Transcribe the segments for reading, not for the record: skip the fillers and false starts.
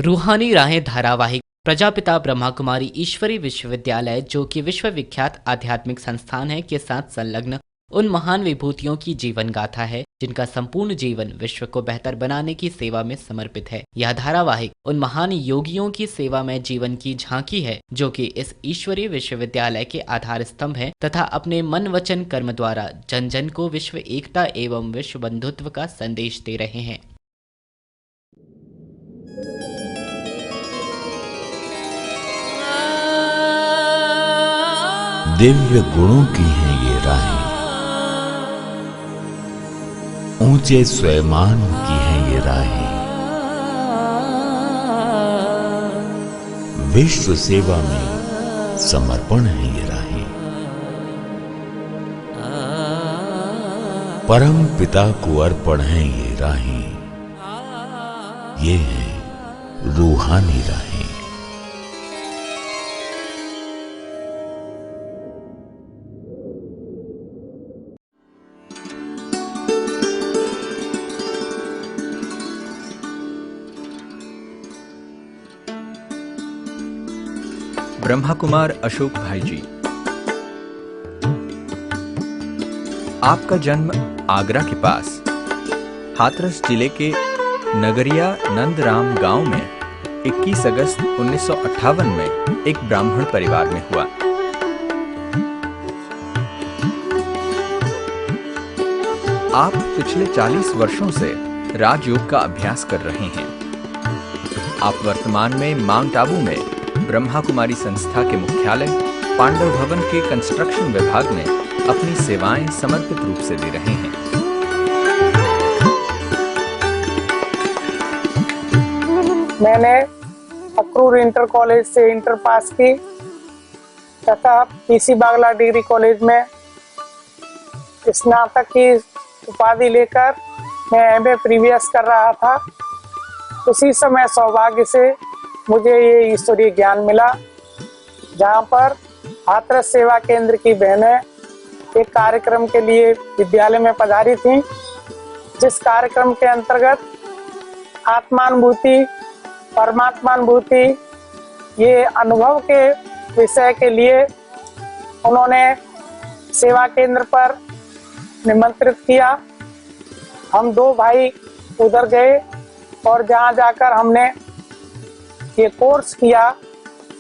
रूहानी राहें धारावाहिक प्रजापिता ब्रह्मा कुमारी ईश्वरी विश्वविद्यालय, जो कि विश्वविख्यात आध्यात्मिक संस्थान है, के साथ संलग्न उन महान विभूतियों की जीवन गाथा है जिनका संपूर्ण जीवन विश्व को बेहतर बनाने की सेवा में समर्पित है। यह धारावाहिक उन महान योगियों की सेवा में जीवन की झांकी है जो कि इस ईश्वरीय विश्वविद्यालय के आधार स्तंभ है तथा अपने मन वचन कर्म द्वारा जन जन को विश्व एकता एवं विश्व बंधुत्व का संदेश दे रहे हैं। दिव्य गुणों की हैं ये राहें, ऊंचे स्वयमान की हैं ये राहें, विश्व सेवा में समर्पण है ये राहें, परम पिता को अर्पण है ये राहें, ये है रूहानी राहें। ब्रह्मा कुमार अशोक भाई जी, आपका जन्म आगरा के पास हाथरस जिले के नगरिया नंदराम गांव में 21 अगस्त 1958 में एक ब्राह्मण परिवार में हुआ। आप पिछले 40 वर्षों से राजयोग का अभ्यास कर रहे हैं। आप वर्तमान में माउंट आबू में ब्रह्मा कुमारी संस्था के मुख्यालय पांडव भवन के कंस्ट्रक्शन विभाग में अपनी सेवाएं समर्पित रूप से दे रहे हैं। मैंने अक्रूर इंटर कॉलेज से इंटर पास की तथा पीसी बागला डिग्री कॉलेज में स्नातक की उपाधि लेकर मैं एमए प्रीवियस कर रहा था। उसी समय सौभाग्य से मुझे ये ईश्वरीय ज्ञान मिला, जहाँ पर हाथरस सेवा केंद्र की बहनें एक कार्यक्रम के लिए विद्यालय में पधारी थीं, जिस कार्यक्रम के अंतर्गत आत्मानुभूति, परमात्मानुभूति ये अनुभव के विषय के लिए उन्होंने सेवा केंद्र पर निमंत्रित किया। हम दो भाई उधर गए और जहाँ जाकर हमने ये कोर्स किया,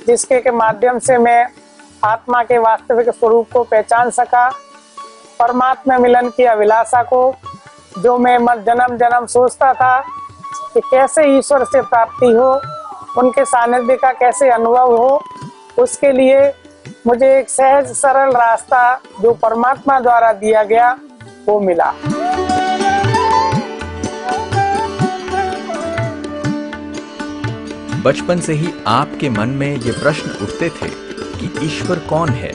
जिसके के माध्यम से मैं आत्मा के वास्तविक स्वरूप को पहचान सका, परमात्मा मिलन की अभिलाषा को, जो मैं जन्म जन्म सोचता था कि कैसे ईश्वर से प्राप्ति हो, उनके सानिध्य का कैसे अनुभव हो, उसके लिए मुझे एक सहज सरल रास्ता जो परमात्मा द्वारा दिया गया वो मिला। बचपन से ही आपके मन में ये प्रश्न उठते थे कि ईश्वर कौन है,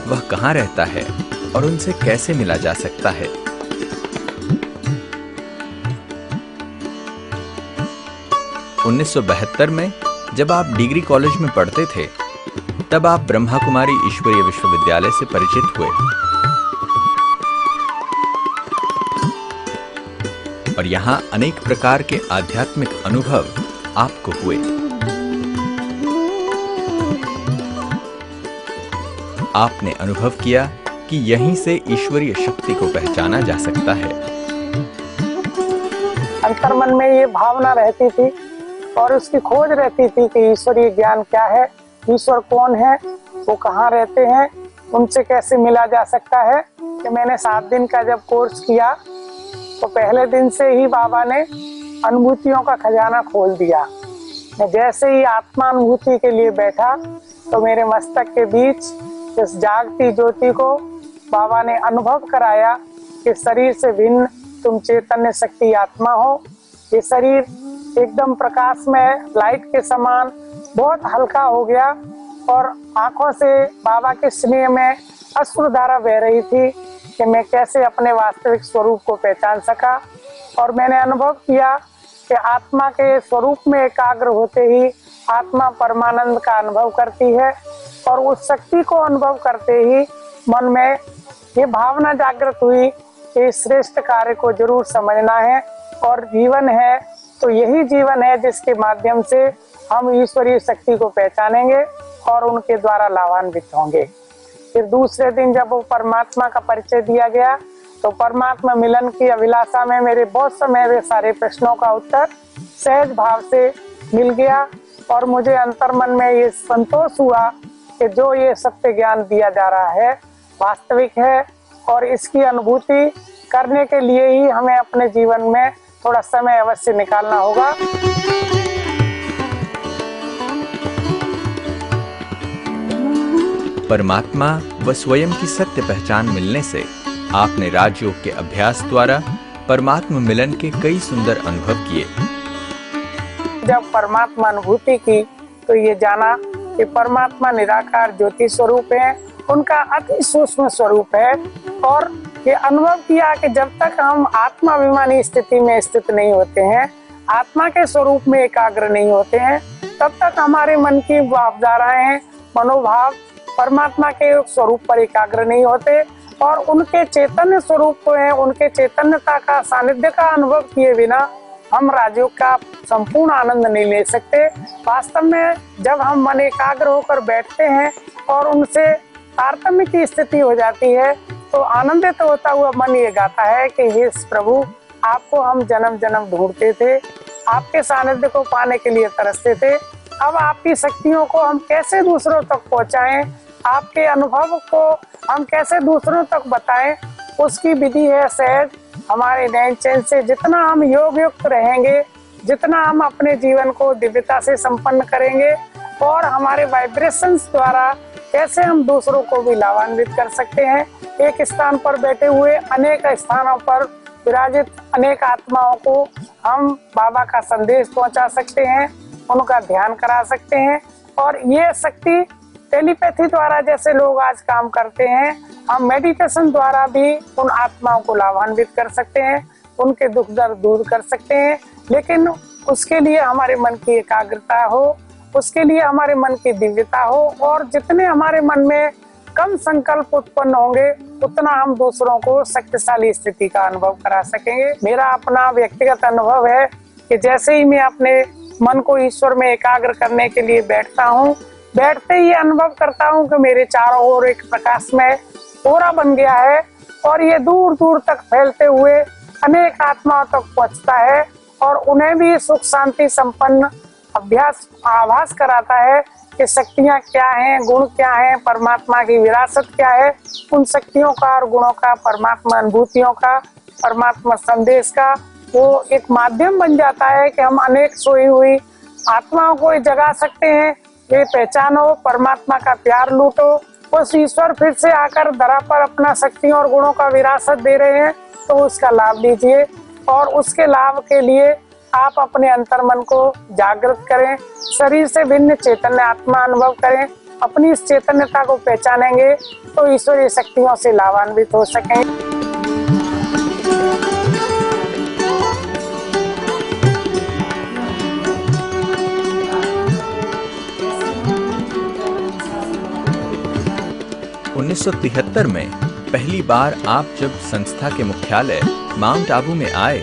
वह कहाँ रहता है और उनसे कैसे मिला जा सकता है। उन्नीस 1972 में जब आप डिग्री कॉलेज में पढ़ते थे, तब आप ब्रह्मा कुमारी ईश्वरीय विश्वविद्यालय से परिचित हुए और यहाँ अनेक प्रकार के आध्यात्मिक अनुभव आपको हुए। आपने अनुभव किया कि यहीं से ईश्वरीय शक्ति को पहचाना जा सकता है। अंतर्मन में ये भावना रहती थी और उसकी खोज रहती थी कि ईश्वरीय ज्ञान क्या है, ईश्वर कौन है, वो कहाँ रहते हैं, उनसे कैसे मिला जा सकता है। कि मैंने 7 दिन का जब कोर्स किया तो पहले दिन से ही बाबा ने अनुभूतियों का खजाना खोल दिया। मैं जैसे ही आत्मानुभूति के लिए बैठा तो मेरे मस्तक के बीच इस जागती ज्योति को बाबा ने अनुभव कराया कि शरीर से भिन्न तुम चैतन्य शक्ति आत्मा हो। ये शरीर एकदम प्रकाश में लाइट के समान बहुत हल्का हो गया और आंखों से बाबा के स्नेह में अश्रुधारा बह रही थी कि मैं कैसे अपने वास्तविक स्वरूप को पहचान सका। और मैंने अनुभव किया कि आत्मा के स्वरूप में एकाग्र होते ही आत्मा परमानंद का अनुभव करती है और उस शक्ति को अनुभव करते ही मन में ये भावना जागृत हुई कि इस श्रेष्ठ कार्य को जरूर समझना है और जीवन है तो यही जीवन है जिसके माध्यम से हम ईश्वरीय शक्ति को पहचानेंगे और उनके द्वारा लाभान्वित होंगे। फिर दूसरे दिन जब वो परमात्मा का परिचय दिया गया तो परमात्मा मिलन की अभिलाषा में मेरे बहुत समय वे सारे प्रश्नों का उत्तर सहज भाव से मिल गया और मुझे अंतर्मन में ये संतोष हुआ कि जो ये सत्य ज्ञान दिया जा रहा है वास्तविक है और इसकी अनुभूति करने के लिए ही हमें अपने जीवन में थोड़ा समय अवश्य निकालना होगा। परमात्मा व स्वयं की सत्य पहचान मिलने से आपने राजयोग के अभ्यास द्वारा परमात्मा मिलन के कई सुंदर अनुभव किए। जब परमात्मा अनुभूति की तो ये जाना कि परमात्मा निराकार ज्योति स्वरूप है, उनका अति सूक्ष्म स्वरूप है और ये अनुभव किया कि जब तक हम आत्माभिमानी स्थिति में स्थित नहीं होते हैं, आत्मा के स्वरूप में एकाग्र नहीं होते हैं, तब तक हमारे मन की भावधाराएं, मनोभाव परमात्मा के स्वरूप पर एकाग्र नहीं होते और उनके चैतन्य स्वरूप को है, उनके चैतन्यता का सानिध्य का अनुभव किए बिना हम राजयोग का संपूर्ण आनंद नहीं ले सकते। वास्तव में जब हम मन एकाग्र होकर बैठते हैं और उनसे तारतम्य की स्थिति हो जाती है तो आनंदित होता हुआ मन ये गाता है कि हे प्रभु, आपको हम जन्म जन्म ढूंढते थे, आपके सानिध्य को पाने के लिए तरसते थे, अब आपकी शक्तियों को हम कैसे दूसरों तक पहुंचाएं, आपके अनुभव को हम कैसे दूसरों तक बताएं, उसकी विधि है सहज हमारे नैन चैन से। जितना हम योग युक्त रहेंगे, जितना हम अपने जीवन को दिव्यता से संपन्न करेंगे और हमारे वाइब्रेशंस द्वारा कैसे हम दूसरों को भी लाभान्वित कर सकते हैं। एक स्थान पर बैठे हुए अनेक स्थानों पर विराजित अनेक आत्माओं को हम बाबा का संदेश पहुंचा सकते हैं, उनका ध्यान करा सकते हैं और ये शक्ति टेलीपैथी द्वारा जैसे लोग आज काम करते हैं, हम मेडिटेशन द्वारा भी उन आत्माओं को लाभान्वित कर सकते हैं, उनके दुख दर्द दूर कर सकते हैं। लेकिन उसके लिए हमारे मन की एकाग्रता हो, उसके लिए हमारे मन की दिव्यता हो और जितने हमारे मन में कम संकल्प उत्पन्न होंगे उतना हम दूसरों को शक्तिशाली स्थिति का अनुभव करा सकेंगे। मेरा अपना व्यक्तिगत अनुभव है कि जैसे ही मैं अपने मन को ईश्वर में एकाग्र करने के लिए बैठता हूँ, बैठते ही अनुभव करता हूँ कि मेरे चारों ओर एक प्रकाशमय ओरा बन गया है और ये दूर दूर तक फैलते हुए अनेक आत्माओं तक पहुँचता है और उन्हें भी सुख शांति संपन्न अभ्यास आभास कराता है कि शक्तियाँ क्या हैं, गुण क्या हैं, परमात्मा की विरासत क्या है। उन शक्तियों का और गुणों का, परमात्मा अनुभूतियों का, परमात्मा संदेश का वो एक माध्यम बन जाता है कि हम अनेक सोई हुई आत्माओं को जगा सकते हैं। ये पहचानो, परमात्मा का प्यार लूटो, उस ईश्वर फिर से आकर धरा पर अपना शक्तियों और गुणों का विरासत दे रहे हैं तो उसका लाभ लीजिए और उसके लाभ के लिए आप अपने अंतर्मन को जागृत करें, शरीर से भिन्न चैतन्य आत्मा अनुभव करें। अपनी इस चैतन्यता को पहचानेंगे तो ईश्वरीय शक्तियों से लाभान्वित हो सकें। उन्नीस में पहली बार आप जब संस्था के मुख्यालय माउंट आबू में आए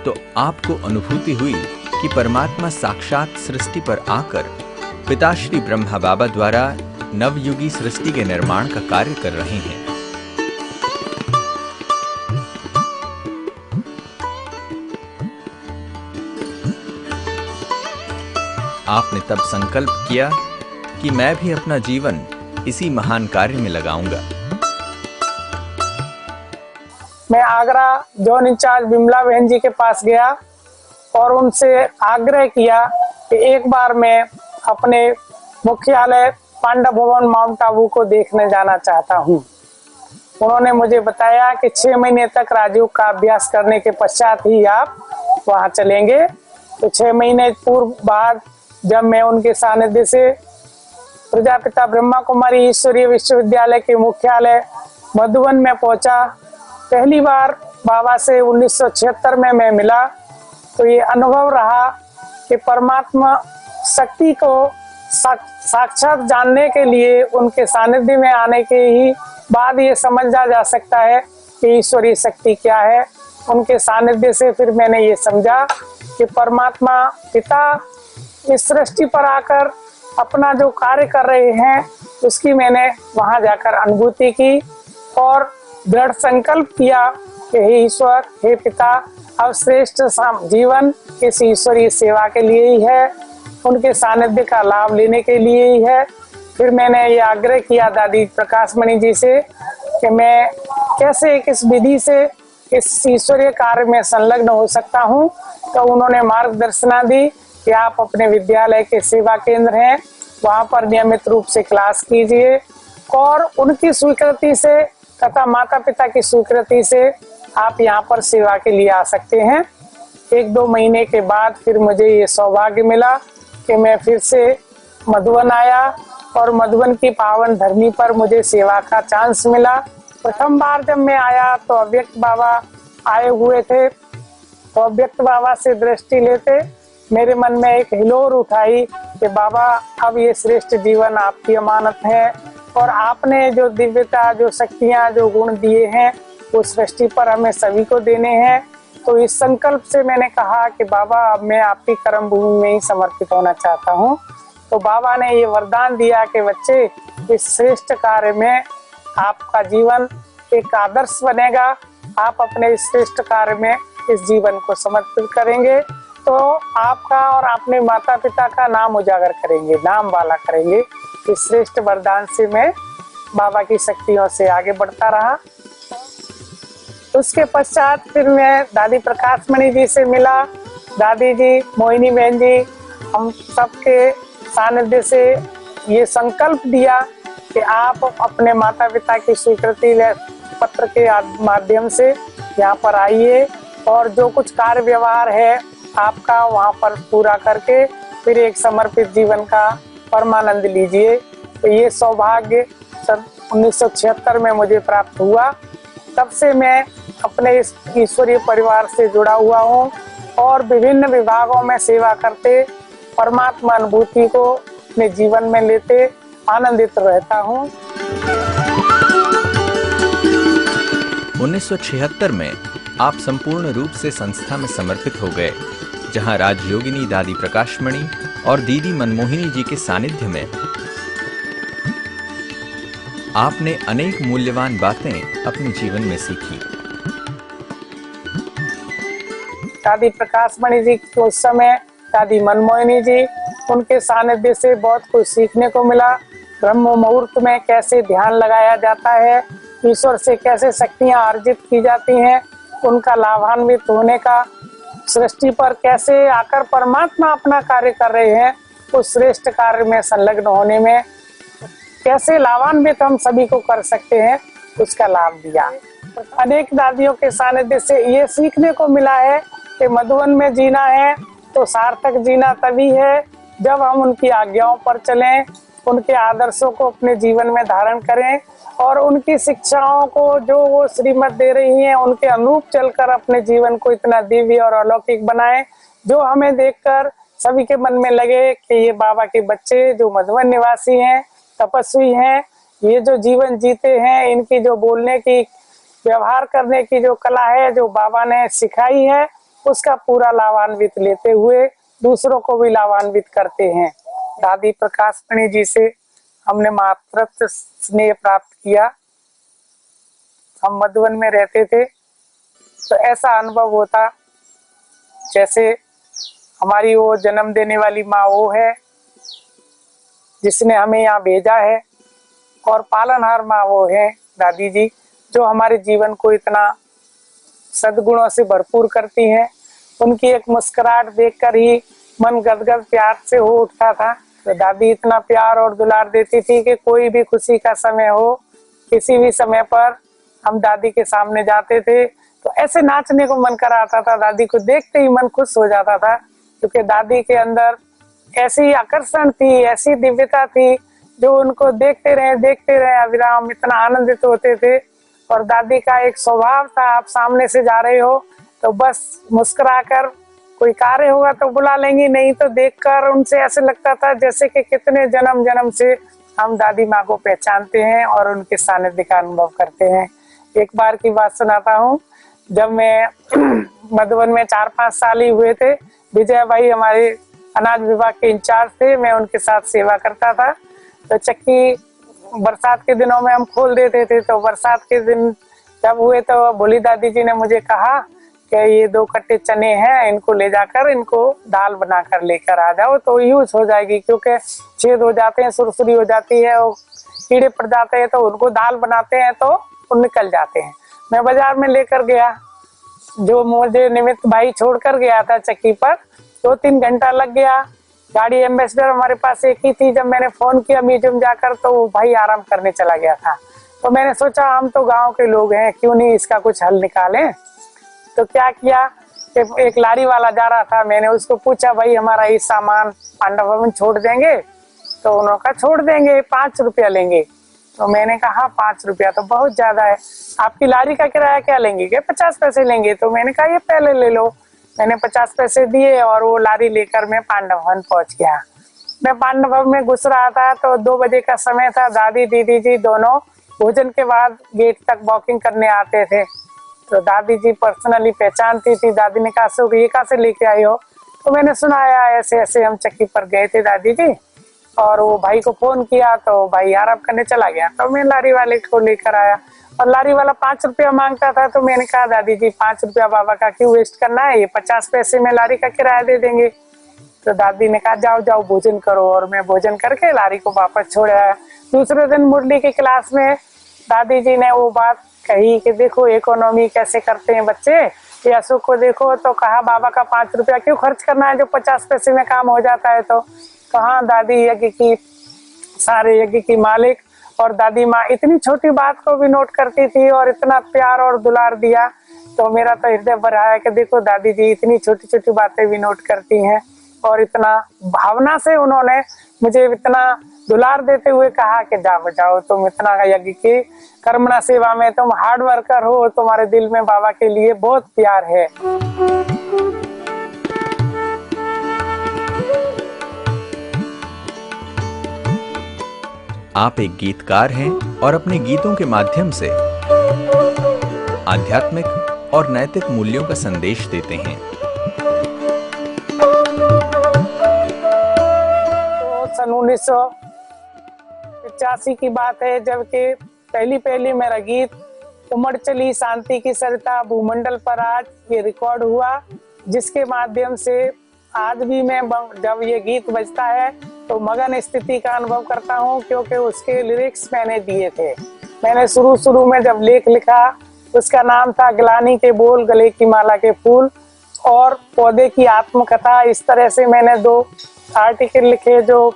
तो आपको अनुभूति हुई कि परमात्मा साक्षात सृष्टि पर आकर पिताश्री ब्रह्मा बाबा द्वारा नवयुगी सृष्टि के निर्माण का कार्य कर रहे हैं। आपने तब संकल्प किया कि मैं भी अपना जीवन इसी महान कार्य में लगाऊंगा। मैं आगरा जोन इंचार्ज बिमला बहन जी के पास गया और उनसे आग्रह किया कि एक बार मैं अपने मुख्यालय पांडव भवन माउंट आबू को देखने जाना चाहता हूँ। उन्होंने मुझे बताया कि 6 महीने तक राजयोग का अभ्यास करने के पश्चात ही आप वहाँ चलेंगे। तो 6 महीने पूर्व बाद जब मैं उनके सानिध्य से प्रजापिता ब्रह्मा कुमारी ईश्वरीय विश्वविद्यालय के मुख्यालय मधुबन में पहुंचा, पहली बार बाबा से 1976 में मैं मिला तो ये अनुभव रहा कि परमात्मा शक्ति को साक्षात जानने के लिए उनके सानिध्य में आने के ही बाद ये समझा जा सकता है कि ईश्वरीय शक्ति क्या है। उनके सानिध्य से फिर मैंने ये समझा कि परमात्मा पिता इस सृष्टि पर आकर अपना जो कार्य कर रहे हैं उसकी मैंने वहां जाकर अनुभूति की और दृढ़ संकल्प किया कि हे ईश्वर, हे पिता, अब श्रेष्ठ जीवन इस ईश्वरीय सेवा के लिए ही है, उनके सानिध्य का लाभ लेने के लिए ही है। फिर मैंने ये आग्रह किया दादी प्रकाशमणि जी से कि मैं कैसे किस विधि से इस ईश्वरीय कार्य में संलग्न हो सकता हूँ। तो उन्होंने मार्गदर्शना दी कि आप अपने विद्यालय के सेवा केंद्र हैं, वहाँ पर नियमित रूप से क्लास कीजिए और उनकी स्वीकृति से तथा माता पिता की स्वीकृति से आप यहाँ पर सेवा के लिए आ सकते हैं। 1-2 महीने के बाद फिर मुझे ये सौभाग्य मिला कि मैं फिर से मधुबन आया और मधुबन की पावन धरनी पर मुझे सेवा का चांस मिला। प्रथम बार जब मैं आया तो अव्यक्त बाबा आए हुए थे, तो अव्यक्त बाबा से दृष्टि लेते मेरे मन में एक हिलोर उठाई कि बाबा, अब ये श्रेष्ठ जीवन आपकी अमानत है और आपने जो दिव्यता, जो शक्तियाँ, जो गुण दिए हैं वो सृष्टि पर हमें सभी को देने हैं। तो इस संकल्प से मैंने कहा कि बाबा, अब मैं आपकी कर्म भूमि में ही समर्पित होना चाहता हूँ। तो बाबा ने ये वरदान दिया कि बच्चे, इस श्रेष्ठ कार्य में आपका जीवन एक आदर्श बनेगा। आप अपने इस श्रेष्ठ कार्य में इस जीवन को समर्पित करेंगे तो आपका और अपने माता पिता का नाम उजागर करेंगे, नाम वाला करेंगे। इस श्रेष्ठ वरदान से मैं बाबा की शक्तियों से आगे बढ़ता रहा। उसके पश्चात फिर मैं दादी प्रकाशमणि जी से मिला। दादी जी, मोहिनी बहन जी, हम सबके सानिध्य से ये संकल्प दिया कि आप अपने माता पिता की स्वीकृति पत्र के माध्यम से यहाँ पर आइए और जो कुछ कार्य व्यवहार है आपका वहाँ पर पूरा करके फिर एक समर्पित जीवन का परमानंद लीजिए। तो ये सौभाग्य सन 1976 में मुझे प्राप्त हुआ। तब से मैं अपने इस ईश्वरीय परिवार से जुड़ा हुआ हूँ और विभिन्न विभागों में सेवा करते परमात्मा अनुभूति को अपने जीवन में लेते आनंदित रहता हूँ। 1976 में आप संपूर्ण रूप से संस्था में समर्पित हो गए, जहां राजयोगिनी दादी प्रकाशमणि और दीदी मनमोहिनी जी के सानिध्य में आपने अनेक मूल्यवान बातें अपने जीवन में सीखी। दादी प्रकाशमणि जी को उस समय दादी मनमोहिनी जी, उनके सानिध्य से बहुत कुछ सीखने को मिला। ब्रह्म मुहूर्त में कैसे ध्यान लगाया जाता है, ईश्वर से कैसे शक्तियां अर्जित की जाती हैं, उनका लाभान्वित होने का, सृष्टि पर कैसे आकर परमात्मा अपना कार्य कर रहे हैं, उस श्रेष्ठ कार्य में संलग्न होने में कैसे लाभान्वित हम सभी को कर सकते हैं, उसका लाभ दिया। अनेक दादियों के सानिध्य से ये सीखने को मिला है कि मधुबन में जीना है तो सार्थक जीना तभी है जब हम उनकी आज्ञाओं पर चलें, उनके आदर्शों को अपने जीवन में धारण करें और उनकी शिक्षाओं को जो वो श्रीमत दे रही हैं उनके अनुरूप चलकर अपने जीवन को इतना दिव्य और अलौकिक बनाएं, जो हमें देखकर सभी के मन में लगे कि ये बाबा के बच्चे जो मधुबन निवासी हैं, तपस्वी हैं, ये जो जीवन जीते हैं, इनकी जो बोलने की, व्यवहार करने की जो कला है जो बाबा ने सिखाई है, उसका पूरा लाभान्वित लेते हुए दूसरों को भी लाभान्वित करते हैं। दादी प्रकाशमणि जी से हमने मातृत्व स्नेह प्राप्त किया। हम मधुबन में रहते थे तो ऐसा अनुभव होता जैसे हमारी वो जन्म देने वाली माँ वो है जिसने हमें यहाँ भेजा है, और पालनहार माँ वो है दादी जी, जो हमारे जीवन को इतना सद्गुणों से भरपूर करती हैं। उनकी एक मुस्कुराहट देखकर ही मन गदगद प्यार से हो उठता था। तो दादी इतना प्यार और दुलार देती थी कि कोई भी खुशी का समय हो, किसी भी समय पर हम दादी के सामने जाते थे तो ऐसे नाचने को मन कर आता था। दादी को देखते ही मन खुश हो जाता था, क्योंकि दादी के अंदर ऐसी आकर्षण थी, ऐसी दिव्यता थी, जो उनको देखते रहे अविराम इतना आनंदित होते थे। और दादी का एक स्वभाव था, आप सामने से जा रहे हो तो बस मुस्कुराकर, कोई कार्य होगा तो बुला लेंगी, नहीं तो देखकर उनसे ऐसे लगता था जैसे कि कितने जन्म जन्म से हम दादी माँ को पहचानते हैं और उनके सानिध्य का अनुभव करते हैं। एक बार की बात सुनाता हूँ। जब मैं मधुबन में 4-5 साल ही हुए थे, विजय भाई हमारे अनाज विभाग के इंचार्ज थे, मैं उनके साथ सेवा करता था। तो चक्की बरसात के दिनों में हम खोल देते थे। तो बरसात के दिन जब हुए तो भोली दादी जी ने मुझे कहा कि ये 2 कट्टे चने हैं, इनको ले जाकर इनको दाल बनाकर लेकर आ जाओ तो यूज हो जाएगी, क्योंकि छेद हो जाते हैं, सुरसुरी हो जाती है और कीड़े पड़ जाते हैं, तो उनको दाल बनाते हैं तो वो निकल जाते हैं। मैं बाजार में लेकर गया, जो मुझे निमित्त भाई छोड़कर गया था चक्की पर, 2-3 घंटा लग गया। गाड़ी एम्बेसडर हमारे पास एक ही थी। जब मैंने फोन किया म्यूजियम जाकर तो वो भाई आराम करने चला गया था। तो मैंने सोचा हम तो गांव के लोग हैं, क्यों नहीं इसका कुछ हल निकालें। तो क्या किया कि एक लारी वाला जा रहा था, मैंने उसको पूछा भाई हमारा ये सामान पांडव भवन छोड़ देंगे? तो उन्होंने कहा छोड़ देंगे, 5 रुपया लेंगे। तो मैंने कहा 5 रुपया तो बहुत ज्यादा है, आपकी लारी का किराया क्या लेंगे? क्या 50 पैसे लेंगे? तो मैंने कहा ये पहले ले लो। मैंने 50 पैसे दिए और वो लारी लेकर मैं पांडव भवन पहुंच गया। मैं पांडव भवन में घुस रहा था तो 2 बजे का समय था। दादी दीदी जी दोनों भोजन के बाद गेट तक वॉकिंग करने आते थे। तो दादी जी पर्सनली पहचानती थी। दादी ने कहा अशोक ये कहाँ से लेके आई हो? तो मैंने सुनाया ऐसे ऐसे हम चक्की पर गए थे दादी जी, और वो भाई को फोन किया तो भाई आराम करने चला गया। तो मैं लारी वाले को लेकर आया और लारी वाला 5 रुपया मांगता था। तो मैंने कहा दादी जी 5 रुपया बाबा का क्यों वेस्ट करना है, ये 50 पैसे में लारी का किराया दे देंगे। तो दादी ने कहा जाओ जाओ भोजन करो, और मैं भोजन करके लारी को वापस छोड़ आया। दूसरे दिन मुरली की क्लास में दादी जी ने वो बात कही कि देखो इकोनॉमी कैसे करते हैं बच्चे, ये अशोक को देखो। तो कहा बाबा का 5 रुपया क्यों खर्च करना है जो 50 पैसे में काम हो जाता है। तो कहा दादी यज्ञ की, सारे यज्ञ की मालिक, और दादी माँ इतनी छोटी बात को भी नोट करती थी और इतना प्यार और दुलार दिया। तो मेरा तो हृदय भरा है कि देखो दादी जी इतनी छोटी छोटी बातें भी नोट करती हैं, और इतना भावना से उन्होंने मुझे इतना दुलार देते हुए कहा कि जाओ जाओ तुम इतना यज्ञ की कर्मणा सेवा में तुम हार्ड वर्कर हो, तुम्हारे दिल में बाबा के लिए बहुत प्यार है। आप एक गीतकार हैं और अपने गीतों के माध्यम से आध्यात्मिक और नैतिक मूल्यों का संदेश देते हैं। तो सन 1985 की बात है, जबकि पहली मेरा गीत उमड़ चली शांति की सरिता भूमंडल पर आज ये रिकॉर्ड हुआ, जिसके माध्यम से आज भी मैं जब ये गीत बजता है तो मगन स्थिति का अनुभव करता हूँ, क्योंकि उसके लिरिक्स मैंने दिए थे। मैंने शुरू में जब लेख लिखा उसका नाम था ग्लानी के बोल गले की माला के फूल और पौधे की आत्मकथा। इस तरह से मैंने 2 आर्टिकल लिखे जो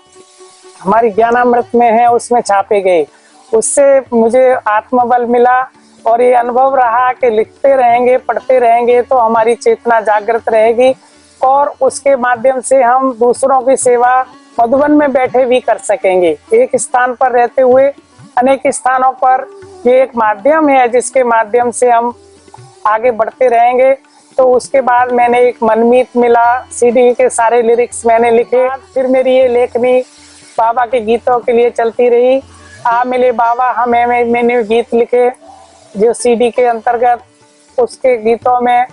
हमारी ज्ञानामृत में है, उसमें छापे गए। उससे मुझे आत्मबल मिला और ये अनुभव रहा कि लिखते रहेंगे, पढ़ते रहेंगे तो हमारी चेतना जागृत रहेगी, और उसके माध्यम से हम दूसरों की सेवा मधुबन में बैठे भी कर सकेंगे। एक स्थान पर रहते हुए अनेक स्थानों पर ये एक माध्यम है जिसके माध्यम से हम आगे बढ़ते रहेंगे। तो उसके बाद मैंने एक मनमीत मिला, सीडी के सारे लिरिक्स मैंने लिखे। फिर मेरी ये लेखनी बाबा के गीतों के लिए चलती रही। आ मिले बाबा हमें मैंने गीत लिखे जो सीडी के अंतर्गत, उसके गीतों में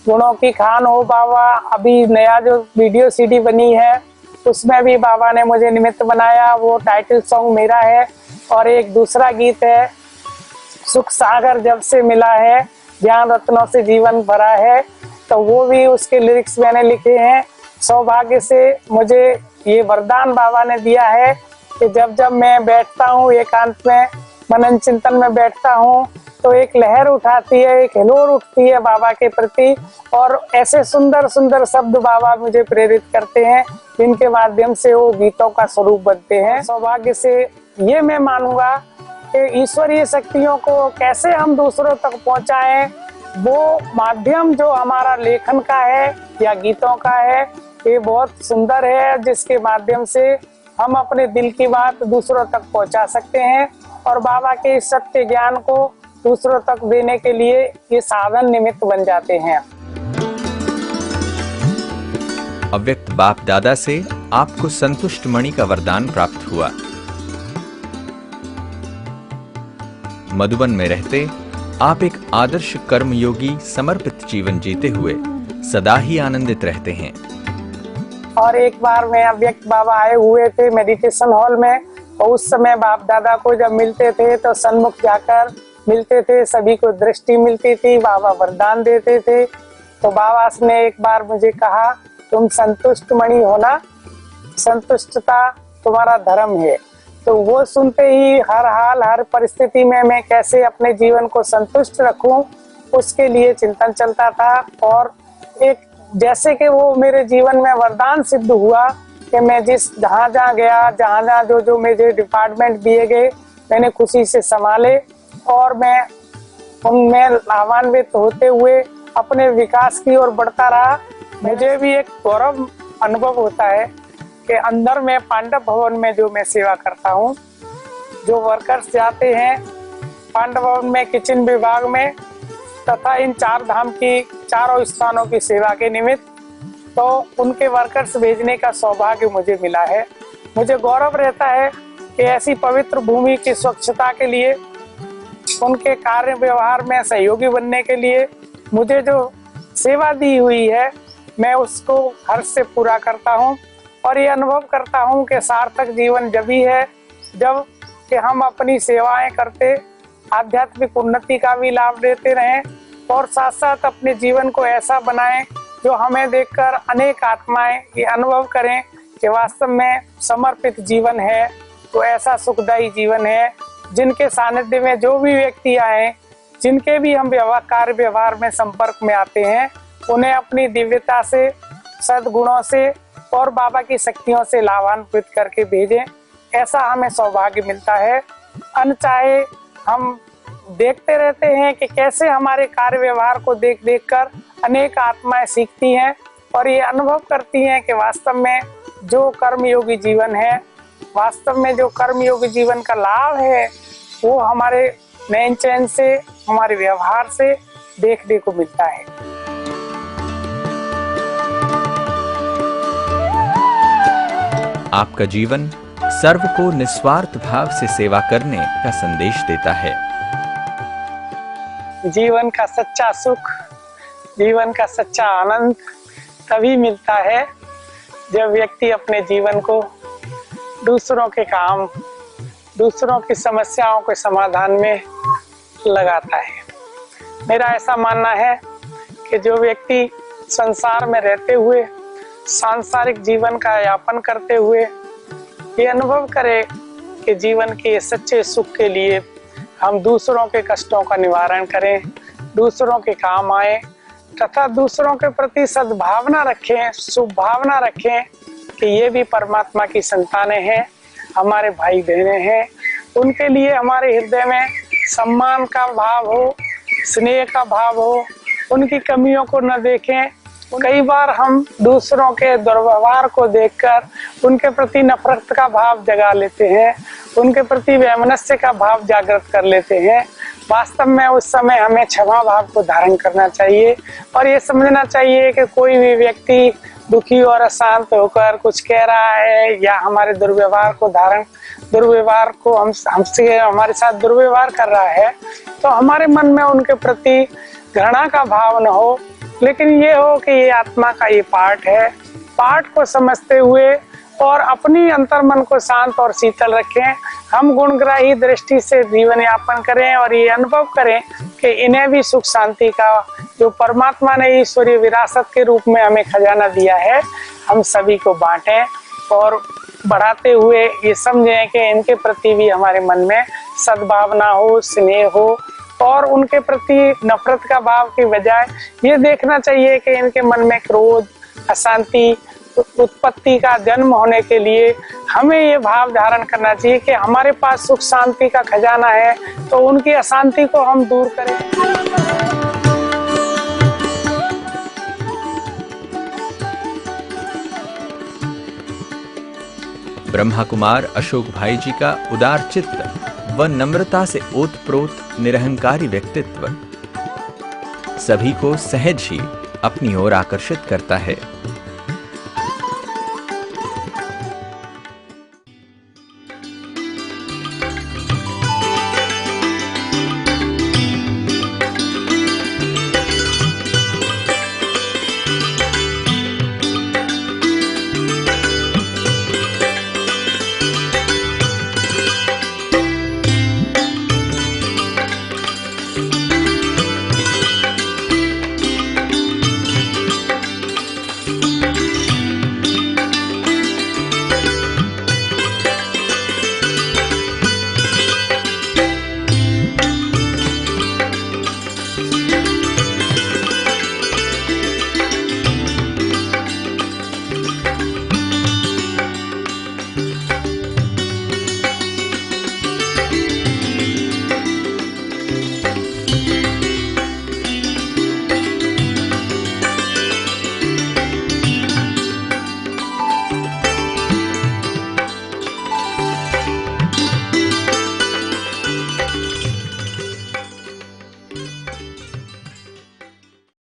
गुणों की खान हो बाबा। अभी नया जो वीडियो सीडी बनी है उसमें भी बाबा ने मुझे निमित्त बनाया, वो टाइटल सॉन्ग मेरा है। और एक दूसरा गीत है सुख सागर जब से मिला है ज्ञान रत्नों से जीवन भरा है, तो वो भी उसके लिरिक्स मैंने लिखे हैं। सौभाग्य से मुझे ये वरदान बाबा ने दिया है कि जब मैं बैठता हूँ एकांत में, मनन चिंतन में बैठता हूँ, तो एक लहर उठाती है, एक हिलोर उठती है बाबा के प्रति, और ऐसे सुंदर सुंदर शब्द बाबा मुझे प्रेरित करते हैं जिनके माध्यम से वो गीतों का स्वरूप बनते हैं। सौभाग्य से ये मैं मानूंगा कि ईश्वरीय शक्तियों को कैसे हम दूसरों तक पहुंचाएं, वो माध्यम जो हमारा लेखन का है या गीतों का है, ये बहुत सुंदर है, जिसके माध्यम से हम अपने दिल की बात दूसरों तक पहुंचा सकते हैं और बाबा के सत्य ज्ञान को दूसरों तक देने के लिए ये साधन निमित्त बन जाते हैं। अव्यक्त बाप दादा से आपको संतुष्ट मणि का वरदान प्राप्त हुआ। मधुबन में रहते आप एक आदर्श कर्मयोगी समर्पित जीवन जीते हुए सदा ही आनंदित रहते हैं। और एक बार मैं अव्यक्त बाबा आए हुए थे मेडिटेशन हॉल में, तो उस समय बाप दादा को जब मिलते थे तो सन्मुख जाकर मिलते थे, सभी को दृष्टि मिलती थी, बाबा वरदान देते थे। तो बाबा ने एक बार मुझे कहा, तुम संतुष्ट मणि हो ना, संतुष्टता तुम्हारा धर्म है। तो वो सुनते ही हर हाल हर परिस्थिति में मैं कैसे अपने जीवन को संतुष्ट रखूं, उसके लिए चिंतन चलता था। और एक जैसे कि वो मेरे जीवन में वरदान सिद्ध हुआ कि मैं जहाँ गया, जहाँ जो मुझे डिपार्टमेंट दिए गए, मैंने खुशी से संभाले और मैं उनमें लाभान्वित होते हुए अपने विकास की ओर बढ़ता रहा। मुझे भी एक गौरव अनुभव होता है कि अंदर में पांडव भवन में जो मैं सेवा करता हूँ, जो वर्कर्स जाते हैं पांडव भवन में किचन विभाग में तथा इन 4 धाम की 4 स्थानों की सेवा के निमित्त, तो उनके वर्कर्स भेजने का सौभाग्य मुझे मिला है। मुझे गौरव रहता है कि ऐसी पवित्र भूमि की स्वच्छता के लिए, उनके कार्य व्यवहार में सहयोगी बनने के लिए मुझे जो सेवा दी हुई है, मैं उसको हर्ष से पूरा करता हूँ। और ये अनुभव करता हूँ कि सार्थक जीवन जब ही है जब कि हम अपनी सेवाएं करते आध्यात्मिक उन्नति का भी लाभ देते रहें और साथ साथ अपने जीवन को ऐसा बनाएं जो हमें देखकर अनेक आत्माएं ये अनुभव करें कि वास्तव में समर्पित जीवन है तो ऐसा सुखदायी जीवन है। जिनके सानिध्य में जो भी व्यक्ति आए, जिनके भी हम कार्य व्यवहार में संपर्क में आते हैं, उन्हें अपनी दिव्यता से, सद्गुणों से और बाबा की शक्तियों से लाभान्वित करके भेजें, ऐसा हमें सौभाग्य मिलता है। अनचाहे हम देखते रहते हैं कि कैसे हमारे कार्य व्यवहार को देख कर अनेक आत्माएं सीखती हैं और ये अनुभव करती हैं कि वास्तव में जो कर्मयोगी जीवन है, वास्तव में जो कर्मयोगी जीवन का लाभ है, वो हमारे नैन चैन से, हमारे व्यवहार से देखने को मिलता है। आपका जीवन सर्व को निस्वार्थ भाव से सेवा करने का संदेश देता है। जीवन का सच्चा सुख, जीवन का सच्चा आनंद तभी मिलता है जब व्यक्ति अपने जीवन को दूसरों के काम, दूसरों की समस्याओं के समाधान में लगाता है। मेरा ऐसा मानना है कि जो व्यक्ति संसार में रहते हुए, सांसारिक जीवन का यापन करते हुए ये अनुभव करे कि जीवन के सच्चे सुख के लिए हम दूसरों के कष्टों का निवारण करें, दूसरों के काम आए तथा दूसरों के प्रति सद्भावना रखें, शुभ भावना रखें कि ये भी परमात्मा की संतानें हैं, हमारे भाई बहनें हैं। उनके लिए हमारे हृदय में सम्मान का भाव हो, स्नेह का भाव हो, उनकी कमियों को न देखें। कई बार हम दूसरों के दुर्व्यवहार को देखकर उनके प्रति नफरत का भाव जगा लेते हैं, उनके प्रति वैमनस्य का भाव जागृत कर लेते हैं। वास्तव में उस समय हमें क्षमा भाव को धारण करना चाहिए और ये समझना चाहिए कि कोई भी व्यक्ति दुखी और अशांत होकर कुछ कह रहा है या हमारे दुर्व्यवहार को हमसे हमारे साथ दुर्व्यवहार कर रहा है, तो हमारे मन में उनके प्रति घृणा का भाव न हो, लेकिन ये हो कि ये आत्मा का ये पार्ट है। पार्ट को समझते हुए और अपनी अंतर्मन को शांत और शीतल रखें। हम गुणग्राही दृष्टि से जीवन यापन करें और ये अनुभव करें कि इन्हें भी सुख शांति का जो परमात्मा ने ईश्वरीय विरासत के रूप में हमें खजाना दिया है, हम सभी को बांटें और बढ़ाते हुए ये समझें कि इनके प्रति भी हमारे मन में सद्भावना हो, स्नेह हो और उनके प्रति नफरत का भाव की बजाय ये देखना चाहिए कि इनके मन में क्रोध, अशांति उत्पत्ति का जन्म होने के लिए हमें ये भाव धारण करना चाहिए कि हमारे पास सुख शांति का खजाना है, तो उनकी अशांति को हम दूर करें। ब्रह्मा कुमार अशोक भाई जी का उदार चित्त व नम्रता से ओतप्रोत निरहंकारी व्यक्तित्व सभी को सहज ही अपनी ओर आकर्षित करता है।